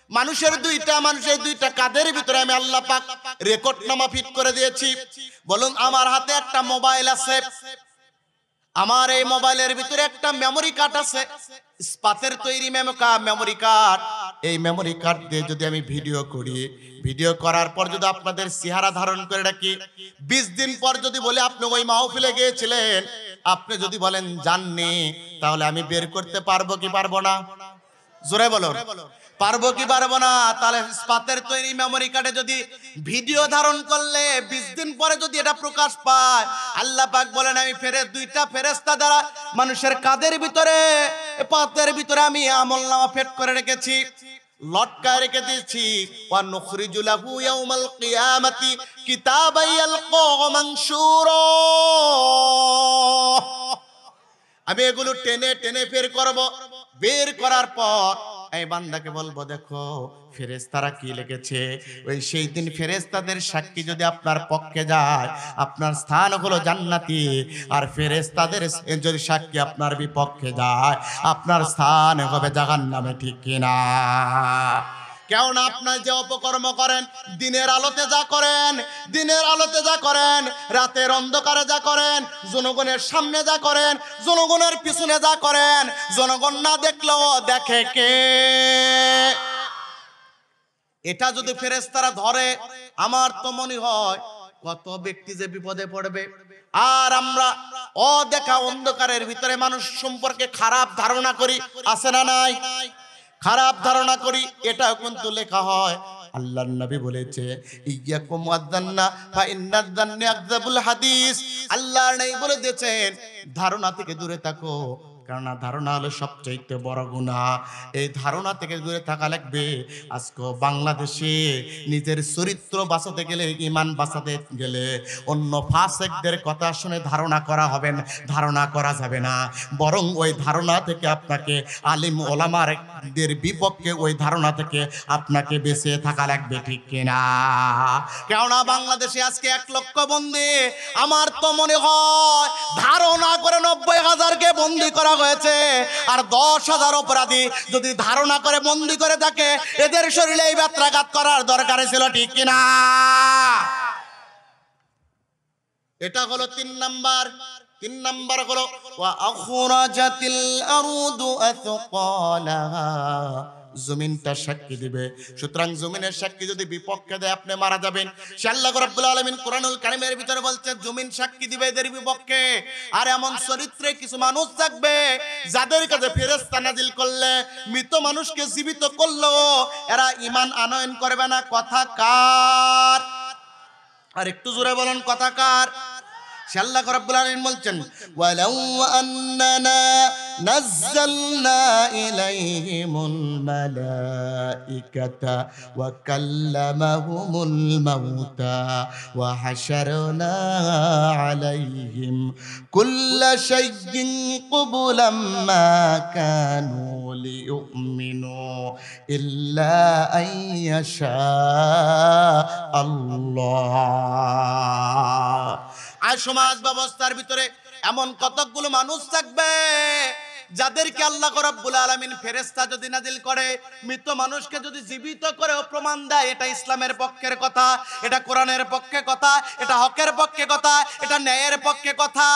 মানুষের দুইটা কাঁধের ভিতরে আমি আল্লাহ পাক রেকর্ড নামা ফিট করে দিয়েছি। বলুন আমার হাতে একটা মোবাইল আছে, আমার এই মোবাইলের ভিতরে একটা মেমোরি কার্ড আছে, ইস্পাতের তৈরি মেমোরি কার্ড। এই মেমোরি কার্ড দিয়ে যদি আমি ভিডিও করি, ভিডিও করার পর যদি আপনাদের চেহারা ধারণ করে রাখি, 20 দিন পর যদি বলে আপনি ওই মাহফিলে গিয়েছিলেন, আপনি যদি বলেন জাননি, তাহলে আমি বের করতে পারবো কি পারবো না? জোরে বলো, পারবো কি পারবো না? তাহলে ইস্পাতের তৈরি মেমোরি কার্ডে যদি ভিডিও ধারণ করলে 20 দিন পরে যদি এটা প্রকাশ পায়, আল্লাহ পাক বলেন আমি 2টা ফেরেশতা দ্বারা মানুষের কাঁধের ভিতরে পাতের ভিতরে আমি আমলনামা ফিট করে রেখেছি, লটকায় রেখে দিয়েছি। ওয়া নুখরিজু লাহু ইয়াউমাল কিয়ামাতি কিতাবাই ইয়ালকাহু মানশুরা। আমি এগুলো টেনে টেনে বের করব, বের করার পর এই বান্দাকে বলবো দেখো ফেরেশতারা কি লিখেছে। ওই সেই দিন ফেরেশতাদের সাক্ষী যদি আপনার পক্ষে যায়, আপনার স্থান হলো জান্নাতি। আর ফেরেশতাদের যদি সাক্ষী আপনার বিপক্ষে যায়, আপনার স্থান হবে জাহান্নামে, ঠিক কিনা? কেননা আপনার যে অপকর্ম করেন, দিনের আলোতে যা করেন, দিনের আলোতে যা করেন, রাতের অন্ধকারে যা করেন, জনগণের সামনে যা করেন, জনগণের পিছনে যা করেন, জনগণ না দেখলেও দেখে কে? এটা যদি ফেরেশতারা ধরে, আমার তো মনে হয় কত ব্যক্তি যে বিপদে পড়বে। আর আমরা অদেখা অন্ধকারের ভিতরে মানুষ সম্পর্কে খারাপ ধারণা করি, আছে না নাই? খারাপ ধারণা করি, এটাও কিন্তু লেখা হয়। আল্লাহর নবী বলেছে ইয়াকুম ওয়াযান্না ফা ইন্নায যান্না আকযাবুল হাদিস। আল্লাহর নবী বলে দিয়েছেন ধারণা থেকে দূরে থাকো, কারণ ধারণা হলো সবচেয়ে বড় গুনাহ। এই ধারণা থেকে দূরে থাকা লাগবে। আজকে বাংলাদেশে নিজের চরিত্র বাঁচাতে গেলে, ঈমান বাঁচাতে গেলে অন্য ফাসিকদের কথা শুনে ধারণা করা হবে না, ধারণা করা যাবে না। বরং ওই ধারণা থেকে আপনাকে আলিম ওলামাদের বিপক্ষে ওই ধারণা থেকে আপনাকে বেঁচে থাকা লাগবে, ঠিক কিনা? কেননা বাংলাদেশে আজকে 1 লক্ষ বন্দী, আমার তো মনে হয় ধারণা করে 90,000কে বন্দী করা হয়েছে। আর 10,000 অপরাধী যদি ধারণা করে বন্দী করে থাকে, এদের শরীরে এই বেত্রাঘাত করার দরকার ছিল, ঠিক কিনা? এটা হলো 3 নাম্বার। 3 নাম্বার হলো ওয়া আখরাজাতিল আরদু আথকালাহা, জমিনটা সাক্ষী দিবে। সুতরাং জমিনের সাক্ষী যদি বিপক্ষে দেয়, আপনি মারা যাবেন। সে আল্লাহ রাব্বুল আলামিন কোরআনুল কারীমের ভিতরে বলছে জমিন সাক্ষী দিবে এদের বিপক্ষে। আর এমন চরিত্রে কিছু মানুষ থাকবে যাদের কাছে ফেরেশতা নাজিল করলে, মৃত মানুষকে জীবিত করলেও এরা ঈমান আনয়ন করবে না। কথা কার? আর একটু জোরে বলুন, কথা কার? সে আল্লাহ রাব্বুল আলামিন বলছেন ওয়ালাউ আন্নানা নাযালনা ইলাইহিমুল মালাইকাতা ওয়া কাল্লামাহুমুল মাউতা ওয়া হাশারনা আলাইহিম কুল্লা শাইইন কুবুলাম মা কানু লিয়ুমিনু ইল্লা আইয়াশা আল্লাহ। আর সমাজ ব্যবস্থার ভিতরে এমন কতগুলো মানুষ থাকবে যাদেরকে আল্লাহ রাব্বুল আলামিন ফেরেশতা যদি নাজিল করে, মৃত মানুষকে যদি জীবিত করেও প্রমাণ দেয় এটা ইসলামের পক্ষের কথা, এটা কোরআনের পক্ষে কথা, এটা হকের পক্ষে কথা, এটা ন্যায়ের পক্ষে কথা,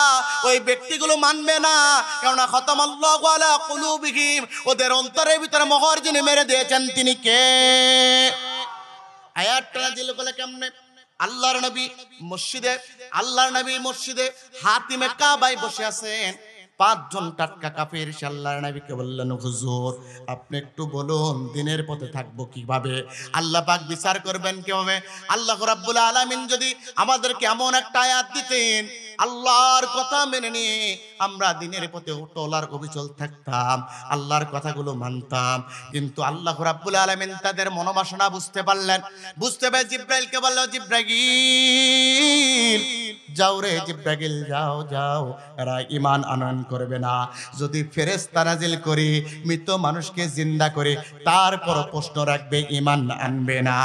ওই ব্যক্তিগুলো মানবে না। কেননা খতামাল্লাহু আলা কুলুবিহিম, ওদের অন্তরের ভিতরে মোহর যিনি মেরে দিয়েছেন তিনি কে? আয়াতটা নাজিল করলে কেমনে? আল্লাহর নবী মসজিদে হাতিমে কাবায় বসে আছেন। 5 জন টাটকা কাফের এসে আল্লাহর নবীকে বললেন, হুজুর আপনি একটু বলুন দিনের পথে থাকবো কিভাবে, আল্লাহ পাক বিচার করবেন কিভাবে? আল্লাহ রাব্বুল আলামিন যদি আমাদেরকে এমন একটা আয়াত দিতেন, আল্লাহর কথা মেনে নিয়ে আমরা দিনের পথে চলার অবিচল থাকতাম, আল্লাহর কথাগুলো মানতাম। কিন্তু আল্লাহ রাব্বুল আলামিন তাদের মনোবাসনা বুঝতে পারলেন। বুঝতে পেরে জিব্রাইলকে বলল, জিব্রাইল যাও রে জিব্রাইল, যাও, এরা ঈমান আনয়ন করবে না। যদি ফেরেশতা নাজিল করি মৃত মানুষকে জিন্দা করে তারপর প্রশ্ন রাখবে, ঈমান আনবে না।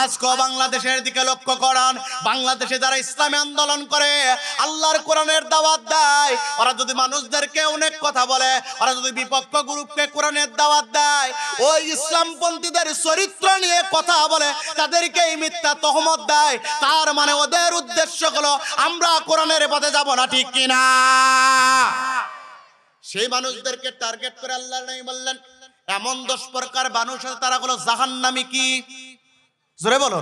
আজকে বাংলাদেশের দিকে লক্ষ্য করান, বাংলাদেশে যারা ইসলামী আন্দোলন করে, আল্লাহর কোরআনের দাওয়াত দেয়, ওরা যদি মানুষদেরকে অনেক কথা বলে, ওরা যদি বিপক্ষ গ্রুপকে কোরআনের দাওয়াত দেয়, ওই ইসলামপন্থীদের চরিত্র নিয়ে কথা বলে, তাদেরকে এই মিথ্যা তহমত দেয়, তার মানে ওদের উদ্দেশ্য হলো আমরা কোরআনের পথে যাব না, ঠিক কিনা? সেই মানুষদেরকে টার্গেট করে আল্লাহ নবী বললেন এমন 10 প্রকার মানুষ আছে, তারা হলো জাহান্নামী। কি? জোরে বলো।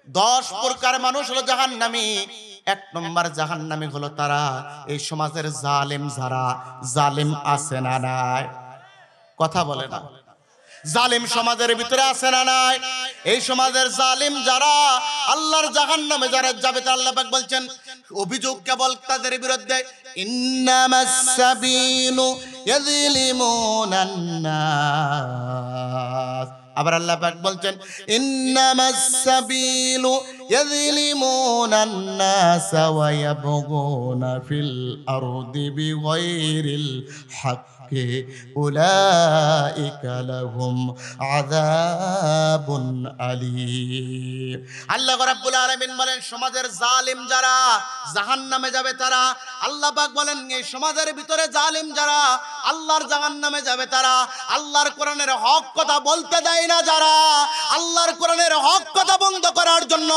10 প্রকার মানুষ হলো জাহান্নামী। 1 নম্বর জাহান্নামী হলো তারা এই সমাজের জালেম। যারা জালেম আছে না নাই? কথা বলে না। জালিম সমাজের ভিতরে আছে না নাই? এই সমাজের জালিম যারা আল্লাহর জাহান্নামে যারা যাবে, আল্লাহ পাক বলছেন অভিযোগ কেবল তাদের বিরুদ্ধে, ইন্নামাস সাবিলু ইয়াযলিমুনান নাস। আবার আল্লাহ পাক বলছেন ইন্নামাস সাবিলু ইয়াযলিমুনান নাস ওয়া ইয়াবগুনা ফিল আরদি বিগাইরিল হক উলাইকা লাহুম আযাবুন আলীম। আল্লাহ রাব্বুল আলামিন বলেন সমাজের জালিম যারা জাহান্নামে যাবে তারা। আল্লাহ পাক বলেন এই সমাজের ভিতরে জালিম যারা আল্লাহর জাহান্নামে যাবে তারা। আল্লাহর কোরআনের হক কথা বলতে দেয় না যারা, আল্লাহর কোরআনের হক কথা বন্ধ করার জন্য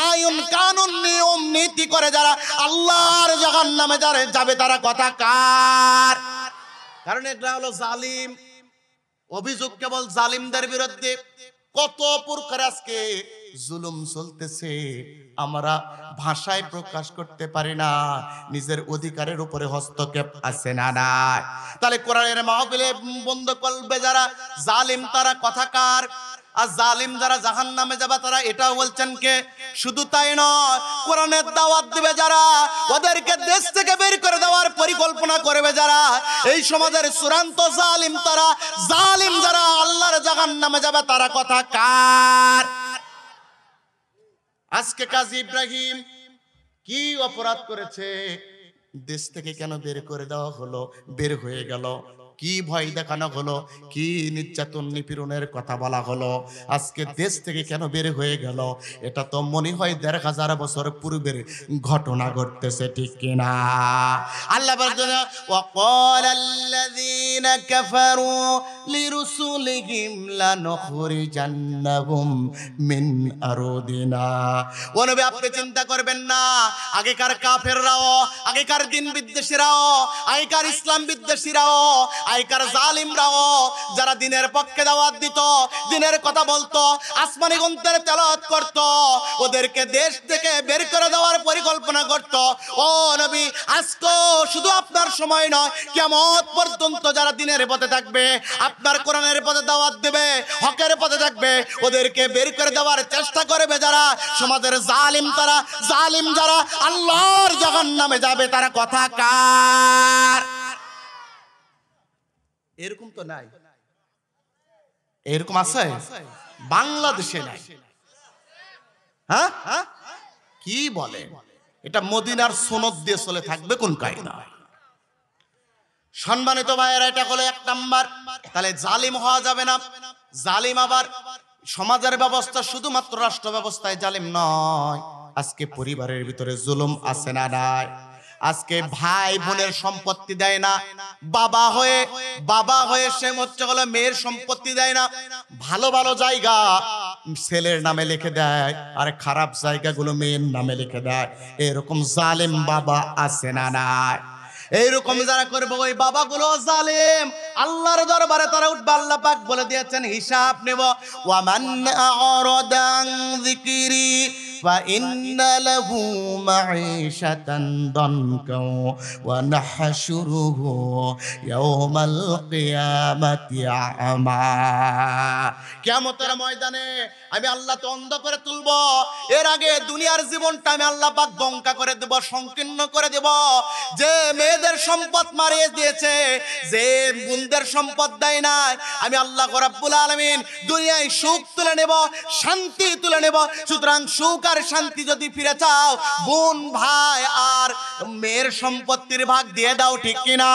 আইন কানুন নিয়ম নীতি করে যারা, আল্লাহর জাহান্নামে যাবে তারা। কথা কার? কারণ এটা হলো জালিম। অভিযোগ কেবল জালিমদের বিরুদ্ধে। কত প্রকার আজকে জুলুম চলতেছে, আমরা ভাষায় প্রকাশ করতে পারি না, নিজের অধিকারের উপরে হস্তক্ষেপ আছে না নাই? তাহলে কোরআনের মাহফিলে বন্ধ করবে যারা জালিম, তারা কথাকার। আর জালিম যারা জাহান্নামে যাবে তারা, এটাও বলছেন কে? শুধু তাই নয়, কোরআনের দাওয়াত দিবে যারা, ওদেরকে দেশ থেকে বের করে দেওয়ার পরিকল্পনা করবে যারা, এই সমাজের চূড়ান্ত জালিম তারা। জালিম যারা আল্লাহর জাহান্নামে যাবে তারা। কথা কার? আজকে কাজী ইব্রাহিম কি অপরাধ করেছে? দেশ থেকে কেন বের করে দেওয়া হলো? বের হয়ে গেল। কি ভয় দেখানো হলো? কি নির্যাতন নিপীড়নের কথা বলা হলো? আজকে দেশ থেকে কেন বের হয়ে গেল? এটা তো মনে হয় ১৫০০ বছর পূর্বের ঘটনা ঘটতেছে, ঠিক কিনা? আল্লাহ বলেন ওয়াকালাল্লাযীনা কাফারু লিরুসুলিহিম লানুখরিজান্নাহুম মিন আরদিনা। ও নবী আপনি চিন্তা করবেন না, আগেকার কাফেররাও, আগেকার দিন বিদ্বেষীরাও, আগেকার ইসলাম বিদ্বেষীরাও, আগেকার জালিমরাও যারা দিনের পক্ষে দাওয়াত দিত, দিনের কথা বলতো, আসমানি গ্রন্থের তেলাওয়াত করত, ওদেরকে দেশ থেকে বের করে দেওয়ার পরিকল্পনা করত। ও নবী আজকে শুধু আপনার সময় নয়, কিয়ামত পর্যন্ত যারা দিনের পথে থাকবে আপনার কোরআনের পথে দাওয়াত দেবে, হকের পথে থাকবে, ওদেরকে বের করে দেওয়ার চেষ্টা করবে যারা সমাজের জালিম, তারা জালিম যারা আল্লাহর জাহান্নামে যাবে, তারা কথা কার? এরকম তো নাই। এরকম আছে বাংলাদেশে নাই। হ্যাঁ, কি বলে? এটা মদিনার সনদ দিয়ে চলে থাকবে কোন কায়দা? সম্মানিত ভাইয়েরা, এটা হলো এক নাম্বার। তাহলে জালিম হওয়া যাবে না। জালিম আবার সমাজের ব্যবস্থা, শুধুমাত্র রাষ্ট্র ব্যবস্থায় জালিম নয়, আজকে পরিবারের ভিতরে জুলুম আছে না নাই? আজকে ভাই বোনের সম্পত্তি দেয় না, বাবা হয়ে সে হচ্ছে হলো মেয়ের সম্পত্তি দেয় না। ভালো ভালো জায়গা ছেলের নামে লিখে দেয়, আর খারাপ জায়গাগুলো মেয়ের নামে লিখে দেয়। এরকম জালিম বাবা আছে না নাই? এইরকম যারা করবে ওই বাবাগুলো জালিম। আল্লাহর দরবারে তারা উঠবে। আল্লাহ পাক বলে দিয়েছেন হিসাব নেব। ওয়ামান আ'রাদা আন যিকরি ফাইন্না লাহু মাঈশাতান দানকা ওয়া নাহশুরুহু ইয়াওমাল কিয়ামাতি আ'মা। কিয়ামতের ময়দানে আমি আল্লাহ তো অন্ধ করে তুলব। এর আগে দুনিয়ার জীবনটা আমি আল্লাহ পাক বঙ্কা করে দেব, সংকীর্ণ করে দেব। যে মেয়েদের সম্পদ মারিয়ে দিয়েছে, যে বোনদের সম্পদ দেয় নাই, আমি আল্লাহ রাব্বুল আলামিন দুনিয়ায় সুখ তুলে নেব, শান্তি তুলে নেব। সুতরাং সুখ আর শান্তি যদি ফিরে চাও, বোন ভাই আর মেয়ের সম্পত্তির ভাগ দিয়ে দাও, ঠিক কিনা?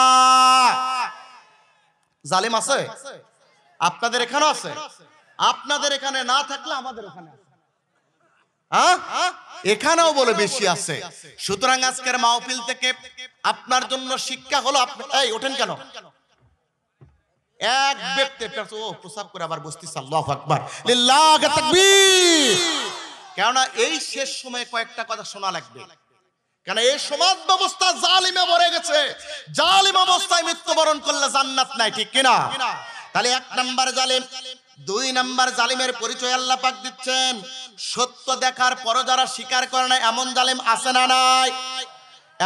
জালিম আছে? আপনাদের এখানে আছে? আপনাদের এখানে না থাকলে আমাদের এখানে আছে। এখানেও বলে বেশি আছে। সুতরাং আজকের মাহফিল থেকে আপনার জন্য শিক্ষা হলো, আপনি এই ওঠেন কেন? এক ব্যক্তি প্রসাব করে আবার বসতেছে। আল্লাহু আকবার, লিল্লাহি তাকবীর। কেননা এই শেষ সময়ে কয়েকটা কথা শোনা লাগবে। কেন এই সমাজ ব্যবস্থা জালিমে ভরে গেছে। জালিম অবস্থায় মৃত্যুবরণ করলে জান্নাত নাই, ঠিক কিনা? তাহলে এক নাম্বার জালিম। দুই নাম্বার জালিমের পরিচয় আল্লাহ পাক দিচ্ছেন, সত্য দেখার পরও যারা স্বীকার করে না, এমন জালিম আছে না নাই?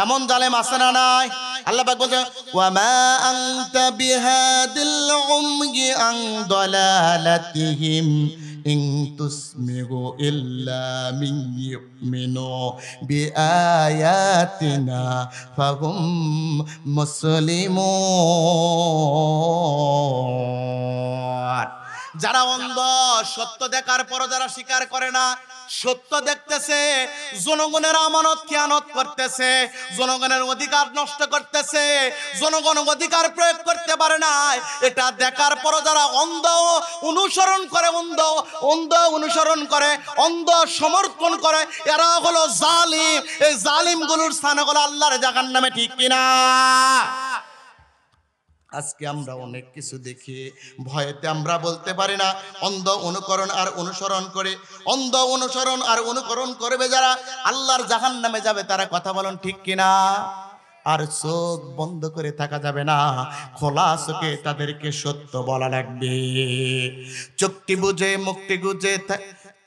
এমন জালিম আছে না নাই? আল্লাহ পাক বলেন ওয়া মা আনতা বিহাদিল উময়ি আন দালালাতিহিম ইন তুসমিগু ইল্লা মিন ইউমিনু বিআয়াতিনা ফাহুম মুসলিমুন। যারা অন্ধ, সত্য দেখার পর যারা স্বীকার করে না, সত্য দেখতেছে, জনগণের আমানত খেয়ানত করতেছে, জনগণের অধিকার নষ্ট করতেছে, জনগণ অধিকার প্রয়োগ করতে পারে না, এটা দেখার পর যারা অন্ধ অনুসরণ করে, অন্ধ অনুসরণ করে, অন্ধ সমর্থন করে, এরা হলো জালিম। এই জালিমগুলোর স্থান হলো আল্লাহর জাহান্নামে, ঠিক কিনা? আজকে আমরা অনেক কিছু দেখি, ভয়েতে আমরা বলতে পারি না। অন্ধ অনুকরণ আর অনুসরণ করে, অন্ধ অনুসরণ আর অনুকরণ করবে যারা, আল্লাহর জাহান্নামে যাবে। তারা কথা বলেন, ঠিক কিনা? আর চোখ বন্ধ করে থাকা যাবে না, খোলা চোখে তাদেরকে সত্য বলা লাগবে। চোখটি বুঝে মুক্তি গুজে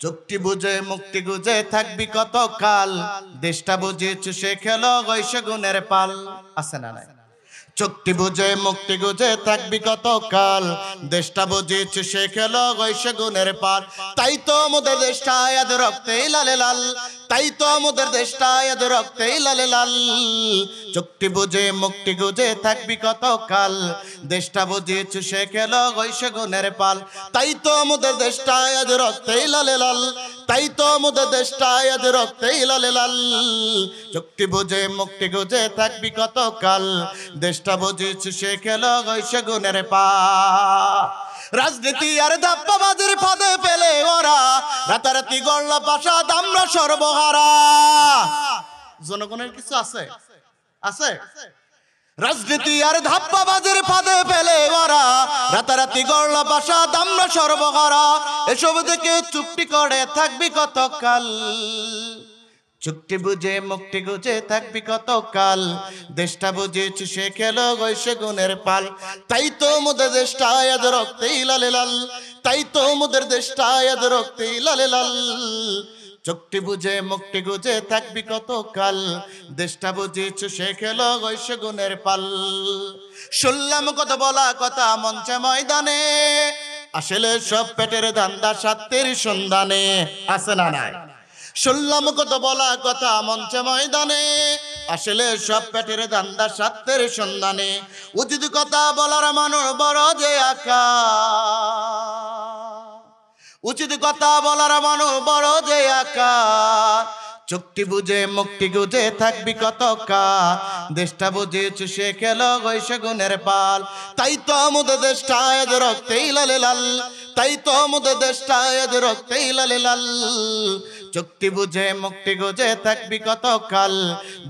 চোখটি বুঝে মুক্তি গুজে থাকবি কতকাল, দেশটা বুঝে চুষে খেলো গৈশে গুণের পাল। আছে না নাই? চোখটি বুঝে মুক্তি গুজে থাকবি কতকাল, দেশটা বুঝে চুষে খেলো গৈশে গুণের পাল। তাই তো মোদের দেশটা আয়াদ রক্তেই লালে লাল, তাই তো মোদের দেশটা আয়াদ রক্তেই লালে লাল। চোখটি বুঝে মুক্তি গুজে থাকবি কতকাল, দেশটা বুঝে চুষে খেলো গৈশে গুণের পাল। তাই তো মোদের দেশটা আয়াদ রক্তেই লালে লাল, তাই তো মোদের দেশটা আয়াদ রক্তেই লালে লাল। চোখটি বুঝে মুক্তি গুজে থাকবি কতকাল, দেশটা বুঝে চুষে খেলো গৈশে গুণের পাল। রাজনীতি আর ধাপ্পাবাজির ফাঁদে ফেলে ওরা, রাতারাতি গড়ল প্রাসাদ আমরা সর্বহারা। জনগণের কিছু আছে? আছে? রাজনীতি আর ধাপ্পাবাজির ফাঁদে ফেলে ওরা, রাতারাতি গড়ল প্রাসাদ আমরা সর্বহারা। এসব দেখে চুপটি করে থাকবি কতকাল, চুক্তি বুঝে মুক্তি গুজে থাকবি কতকাল, দেশটা বুঝে চুষে খেলো গৈশে গুণের পাল। তাই তো মোদের দেশটা আয়াদ রক্তেই লালে লাল, তাই তো মোদের দেশটা আয়াদ রক্তেই লালে লাল। চোখটি বুঝে মুখটি গুজে থাকবি কতকাল, দেশটা বুঝে চুষে খেলো ওই সেগুনের পাল। শুনলাম কত বলা কথা মঞ্চে ময়দানে, আসলে সব পেটের ধান্দা স্বার্থের সন্ধানে, আছে না নাই? শুনলাম কত বলা কথা মঞ্চে ময়দানে, আসলে সব পেটের ধান্দা স্বার্থের সন্ধানে। উচিত কথা বলার মানুষ বড় যে আকা, উচিত কথা বলার মানুষ বড় যে আকা। চোখটি বুঝে মুখটি গুজে থাকবি কতকা, দেশটা বুঝে চুষে খেলো ওই সেগুনের পাল। তাই তো আমাদের দেশটা এদ রক্তেই লালে লাল, তাই তো আমাদের দেশটা এদ রক্তেই লালে লাল। চোখটি বুঝে মুখটি গুজে থাকবি কতকাল,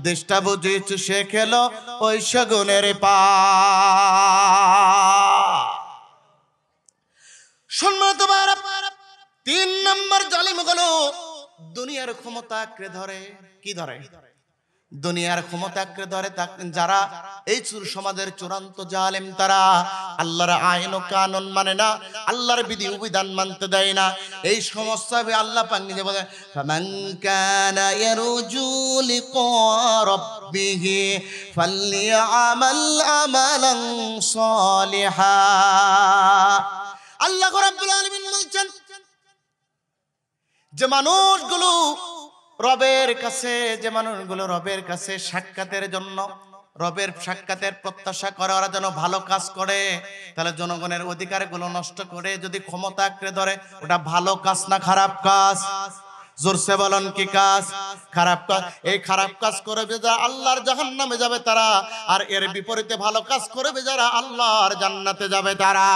দেশটা বুঝে চুষে খেলো ওই সেগুনের পাল। সম্মানিত ভাইরা, 3 নম্বর জালিম হলো দুনিয়ার ক্ষমতা আঁকড়ে ধরে। কি ধরে? দুনিয়ার ক্ষমতা আঁকড়ে ধরে। যারা এই সমাজের চূড়ান্ত জালেম, তারা আল্লাহর আইন ও কানুন মানে না, আল্লাহর বিধি বিধান মানতে দেয় না। এই সমস্যা আল্লাহ পাক নিজে বলেন, ফামান কানা ইয়ারজু লিকা রাব্বিহি ফালইআমাল আমালান সালিহা। আল্লাহ রাব্বুল আলামিন বলছেন, যে মানুষগুলো রবের কাছে, যে মানুষগুলো রবের কাছে সাক্ষাতের জন্য, রবের সাক্ষাতের প্রত্যাশা করে ওরা যেন ভালো কাজ করে, তাহলে জনগণের অধিকারগুলো নষ্ট করে যদি ক্ষমতা আঁকড়ে ধরে, ওটা ভালো কাজ না খারাপ কাজ? জোরসে বলেন কি কাজ? খারাপ কাজ। এই খারাপ কাজ করবে যারা আল্লাহর জাহান্নামে যাবে তারা, আর এর বিপরীতে ভালো কাজ করবে যারা আল্লাহর জান্নাতে যাবে তারা।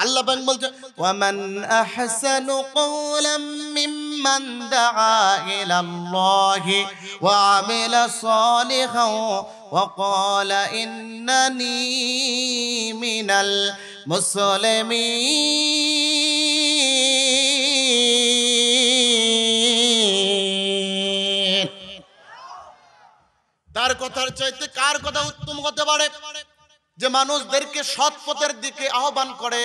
আল্লাহ পাক বলছে, ওয়ামান আহসানু কওলাম মিম্মান দাআ ইলাল্লাহি ওয়া আমিলা সালিহান ওয়া ক্বালা ইন্নানি মিনাল মুসলিমিন। তার কথার চাইতে কার কথা উত্তম হতে পারে? যে মানুষদেরকে সৎ পথের দিকে আহ্বান করে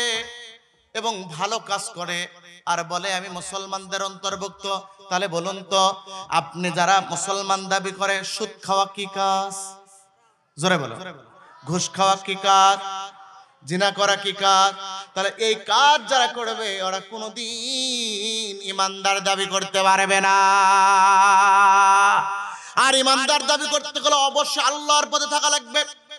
এবং ভালো কাজ করে আর বলে আমি মুসলমানদের অন্তর্ভুক্ত। তাহলে বলুন তো, আপনি যারা মুসলমান দাবি করে, সুদ খাওয়া কি কাজ? জোরে বলো। ঘুষ খাওয়া কি কাজ? জিনা করা কি কাজ? তাহলে এই কাজ যারা করবে ওরা কোনোদিন ইমানদার দাবি করতে পারবে না। আর ইমানদার দাবি করতে গেলে অবশ্যই আল্লাহর পথে থাকা লাগবে।